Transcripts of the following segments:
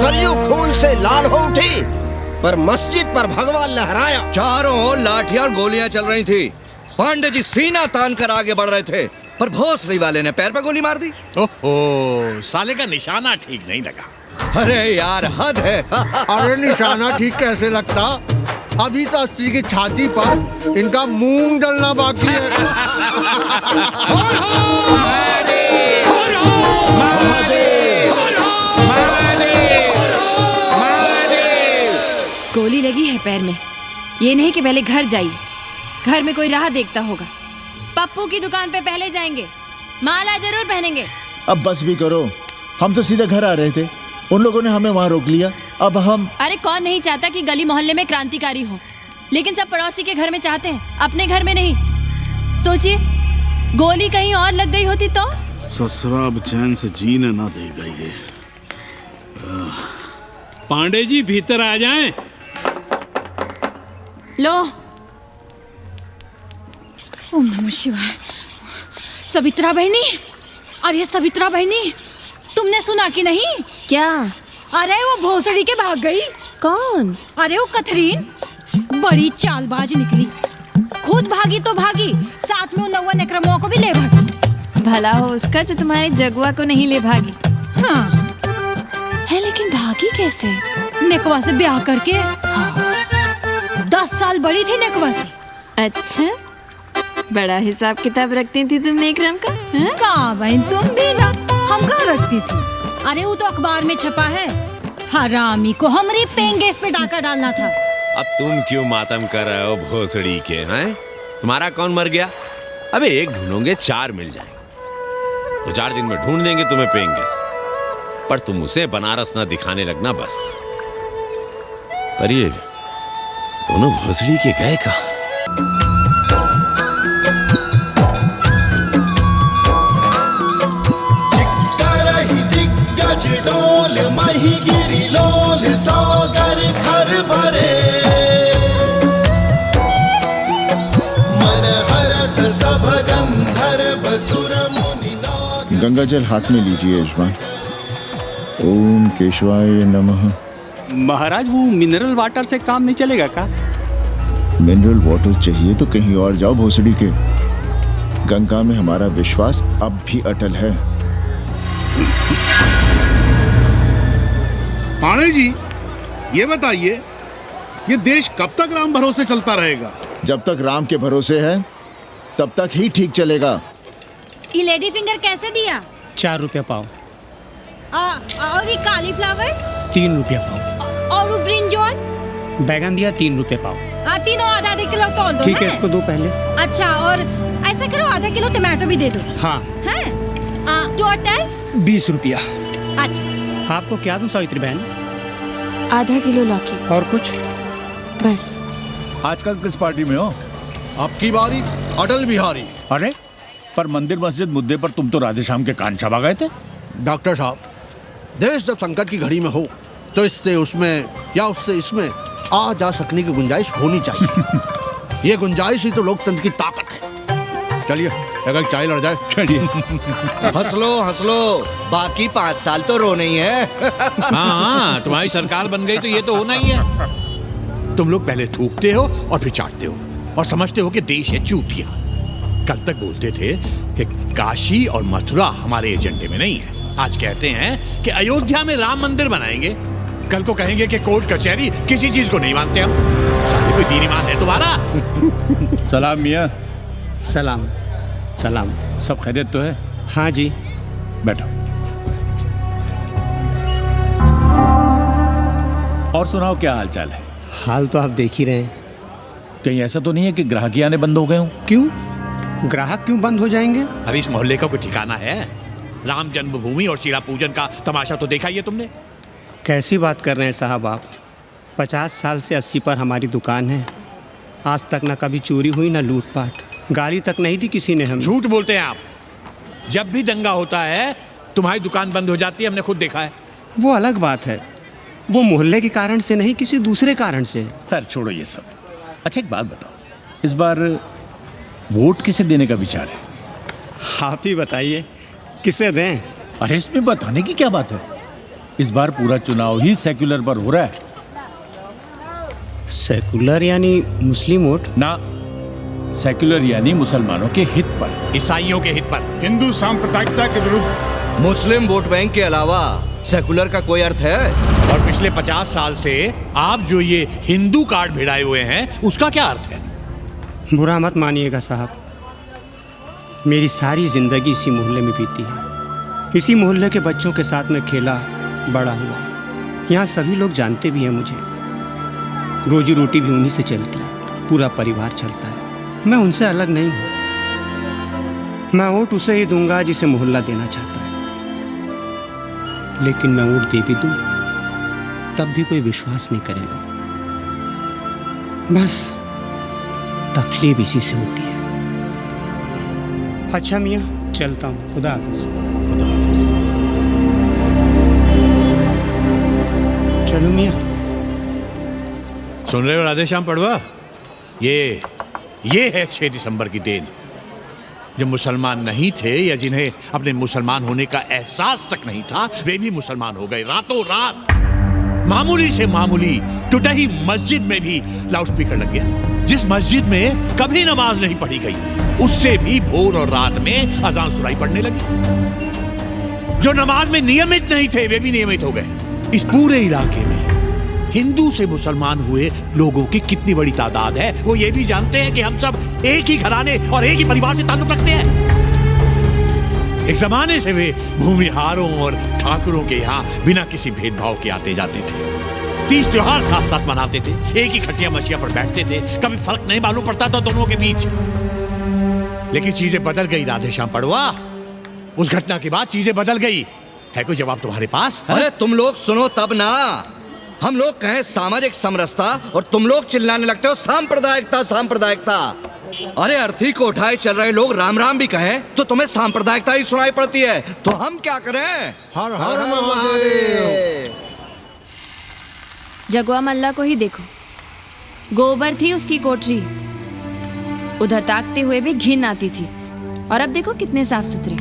सरयू खून से लाल हो उठी, पर मस्जिद पर भगवा लहराया। चारों ओर लाठियां और गोलियां चल रही थी। पांडे जी सीना तान कर आगे बढ़ रहे थे, पर भोसड़ी वाले ने पैर पर गोली मार दी। ओहो, साले का निशाना ठीक नहीं लगा। अरे यार, हद है। अरे निशाना ठीक कैसे लगता? अभी तो अस्सी की छाती पर इनका मूंग डलना बाकी है। गोली लगी है पैर में। ये नहीं कि पहले घर जाइए, घर में कोई राह देखता होगा। पप्पू की दुकान पे पहले जाएंगे, माला जरूर पहनेंगे। अब बस भी करो, हम तो सीधे घर आ रहे थे, उन लोगों ने हमें वहाँ रोक लिया। अब हम अरे कौन नहीं चाहता कि गली मोहल्ले में क्रांतिकारी हो, लेकिन सब पड़ोसी के घर में चाहते हैं, अपने घर में नहीं। सोचिए, गोली कहीं और लग गई होती तो? ससुरा अब चैन से जीने ना देगा ये। पांडे जी भीतर आ जाएं। लो। ओम नमः शिवाय। सवित्रा बहनी, अरे सवित्रा बहनी, तुमने सुना कि नहीं? क्या? अरे वो भोसड़ी के भाग गई। कौन? अरे वो कथरीन, बड़ी चालबाज निकली। खुद भागी तो भागी, साथ में उन नौवा नक्रमुआ को भी ले भागी। भला हो उसका जो तुम्हारे जगुआ को नहीं ले भागी। हाँ है, लेकिन भागी कैसे? नेकवा से ब्याह करके। हाँ। 10 साल बड़ी थी नेकवा से। अच्छा, बड़ा हिसाब किताब रखती थी तुम नेकरम का? कहाँ बहन, तुम भी ना, हम कहाँ रखती थी? अरे वो तो अखबार में छपा है, हरामी को हमरे पेंगेस पे डाका डालना था। अब तुम क्यों मातम कर रहे हो भोसड़ी के? हैं? तुम्हारा कौन मर गया? अबे एक ढूंढोगे 4 मिल जाएंगे, तो 4 दिन में ढूंढ देंगे तुम्हें पेंगेस। पर तुम उसे बनारस ना दिखाने लगना बस। पर ये दोनों भोसड़ी के गए कहाँ? गंगा जल हाथ में लीजिए यजमान। ओम केशवाय नमः। महाराज, वो मिनरल वाटर से काम नहीं चलेगा का? मिनरल वाटर चाहिए तो कहीं और जाओ भोसड़ी के। गंगा में हमारा विश्वास अब भी अटल है। पांडे जी, ये बताइए, ये देश कब तक राम भरोसे चलता रहेगा? जब तक राम के भरोसे है तब तक ही ठीक चलेगा। ये लेडी फिंगर कैसे दिया? 4 रुपया पाव। और ये कालीफ्लावर? 3 रुपया पाव। और वो ब्रिंजॉल? बैगन दिया 3 रुपये पाव। तीनों आधा किलो तोल दो। ठीक है, इसको दो पहले। अच्छा, और ऐसा करो, आधा किलो टमाटो भी दे दो। हाँ। हैं? टोटल 20 रुपया। अच्छा, आपको क्या दूं सावित्री बहन? आधा किलो लौकी। और कुछ? बस। आजकल किस पार्टी में हो? आपकी बारी अटल बिहारी। अरे पर मंदिर मस्जिद मुद्दे पर तुम तो राधे श्याम के कान चबा गए थे। डॉक्टर साहब, देश जब संकट की घड़ी में हो तो इससे उसमें या उससे इसमें आ जा सकने की गुंजाइश होनी चाहिए। ये गुंजाइश ही तो लोकतंत्र की ताकत है। चलिए अगर चाय लड़ जाए। चलिए। हंस लो, बाकी 5 साल तो रोना ही है। हाँ, तुम्हारी सरकार बन गई तो ये तो होना ही है। तुम लोग पहले थूकते हो और फिर चाटते हो और समझते हो कि देश है चूतिया। कल तक बोलते थे कि काशी और मथुरा हमारे एजेंडे में नहीं है, आज कहते हैं कि अयोध्या में राम मंदिर बनाएंगे, कल को कहेंगे कि कोर्ट कचहरी किसी चीज को नहीं मानते हम। सामने कोई दीन ईमान है तुम्हारा? सलाम मियाँ। सलाम। सलाम। सब खैरियत तो है? हाँ जी। बैठो। और सुनाओ, क्या हाल चाल है? हाल तो आप देख ही रहे हैं। कहीं ऐसा तो नहीं है कि ग्राहकी आने बंद हो गए हों? क्यों? ग्राहक क्यों बंद हो जाएंगे? अरे इस मोहल्ले का कोई ठिकाना है? राम जन्मभूमि और शीला पूजन का तमाशा तो देखा ही है तुमने। कैसी बात कर रहे हैं साहब आप? 50 साल से 80 पर हमारी दुकान है, आज तक ना कभी चोरी हुई ना लूटपाट, गाली तक नहीं दी किसी ने हमें। झूठ बोलते हैं आप। जब भी दंगा होता है तुम्हारी दुकान बंद हो जाती है, हमने खुद देखा है। वो अलग बात है, वो मोहल्ले के कारण से नहीं, किसी दूसरे कारण से। खैर छोड़ो ये सब। अच्छा एक बात बताओ, इस बार वोट किसे देने का विचार है? आप ही बताइए, किसे दें? अरे इसमें बताने की क्या बात है? इस बार पूरा चुनाव ही सेक्युलर पर हो रहा है। सेकुलर यानी मुस्लिम वोट? ना, सेक्युलर यानी मुसलमानों के हित पर, ईसाइयों के हित पर, हिंदू सांप्रदायिकता के विरुद्ध। मुस्लिम वोट बैंक के अलावा सेकुलर का कोई अर्थ है? और पिछले 50 साल से आप जो ये हिंदू कार्ड भिड़ाए हुए हैं उसका क्या अर्थ है? बुरा मत मानिएगा साहब, मेरी सारी जिंदगी इसी मोहल्ले में बीती है। इसी मोहल्ले के बच्चों के साथ में खेला बड़ा हुआ। यहाँ सभी लोग जानते भी हैं मुझे। रोजी रोटी भी उन्हीं से चलती है, पूरा परिवार चलता है। मैं उनसे अलग नहीं हूँ। मैं वोट उसे ही दूंगा जिसे मोहल्ला देना चाहता है, लेकिन मैं वोट दे भी दूँ तब भी कोई विश्वास नहीं करेगा। बस तकलीफ इसी से होती है। अच्छा मियाँ, चलता हूँ। खुदा हाफिज़। खुदा हाफिज़। चलो मियाँ। सुन रहे हो राधेश्याम पड़वा? ये है 6 दिसंबर की देन। जो मुसलमान नहीं थे या जिन्हें अपने मुसलमान होने का एहसास तक नहीं था, वे भी मुसलमान हो गए रातों रात। मामूली से मामूली टूटी मस्जिद में भी लाउडस्पीकर लग गया। जिस मस्जिद में कभी नमाज नहीं पढ़ी गई, उससे भी भोर और रात में अजान सुनाई पड़ने लगी। जो नमाज में नियमित नहीं थे, वे भी नियमित हो गए। इस पूरे इलाके में हिंदू से मुसलमान हुए लोगों की कितनी बड़ी तादाद है, वो ये भी जानते हैं कि हम सब एक ही घराने और एक ही परिवार से ताल्लुक रखते हैं। एक जमाने से वे भूमिहारों और ठाकुरों के यहाँ बिना किसी भेदभाव के आते जाते थे। 30 त्योहार साथ साथ मनाते थे, एक ही खटिया मछिया पर बैठते थे, कभी फर्क नहीं मालूम पड़ता था दोनों के बीच। लेकिन चीजें बदल गई राधेश्याम पड़वा। उस घटना के बाद चीजें बदल गई। है कोई जवाब तुम्हारे पास? अरे तुम लोग सुनो तब ना। हम लोग कहें सामाजिक समरसता और तुम लोग चिल्लाने लगते हो सांप्रदायिकता सांप्रदायिकता। अरे अर्थी को उठाए चल रहे लोग राम राम भी कहें तो तुम्हें सांप्रदायिकता ही सुनाई पड़ती है। तो हम क्या करें? हर हर महादेव। जगुआ मल्ला को ही देखो, गोबर थी उसकी कोठरी, उधर ताकते हुए भी घिन आती थी। और अब देखो कितने साफ सुथरे।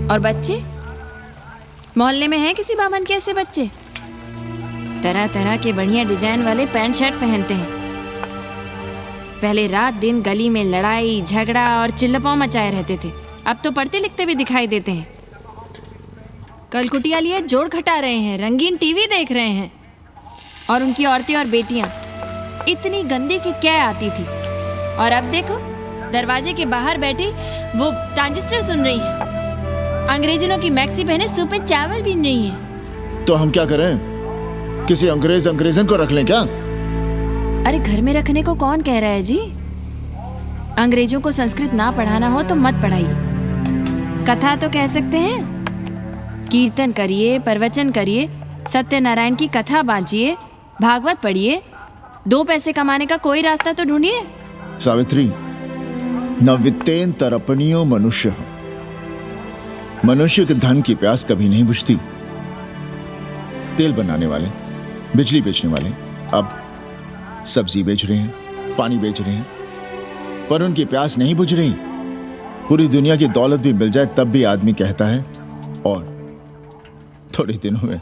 और बच्चे, मोहल्ले में हैं किसी बामन के ऐसे बच्चे? तरह तरह के बढ़िया डिजाइन वाले पैंट शर्ट पहनते हैं। पहले रात दिन गली में लड़ाई झगड़ा और चिल्लपाव मचाए रहते थे, अब तो पढ़ते लिखते भी दिखाई देते हैं। कल कुटिया लिए जोड़ खटा रहे हैं, रंगीन टीवी देख रहे हैं। और उनकी औरतें और बेटियां इतनी गंदी की क्या आती थी। और अब देखो दरवाजे के बाहर बैठी वो ट्रांजिस्टर सुन रही है। अंग्रेजनों की मैक्सी बहनें सूप में चावल भी नहीं है। तो हम क्या करें? किसी अंग्रेजन को रख लें क्या? अरे घर में रखने को कौन कह रहा है जी? अंग्रेजों को संस्कृत ना पढ़ाना हो तो मत पढ़ाइए। कथा तो कह सकते हैं, कीर्तन करिए, प्रवचन करिए, सत्यनारायण की कथा बांचिए, भागवत पढ़िए। 2 पैसे कमाने का कोई रास्ता तो ढूंढिए। सावित्री, न वित्तेन तरपणियो मनुष्य। मनुष्य के धन की प्यास कभी नहीं बुझती। तेल बनाने वाले, बिजली बेचने वाले अब सब्जी बेच रहे हैं, पानी बेच रहे हैं, पर उनकी प्यास नहीं बुझ रही। पूरी दुनिया की दौलत भी मिल जाए तब भी आदमी कहता है और थोड़े दिनों में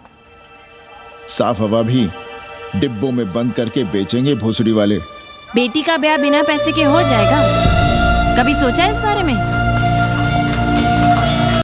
साफ हवा भी डिब्बों में बंद करके बेचेंगे भोसड़ी वाले। बेटी का ब्याह बिना पैसे के हो जाएगा? कभी सोचा है इस बारे में?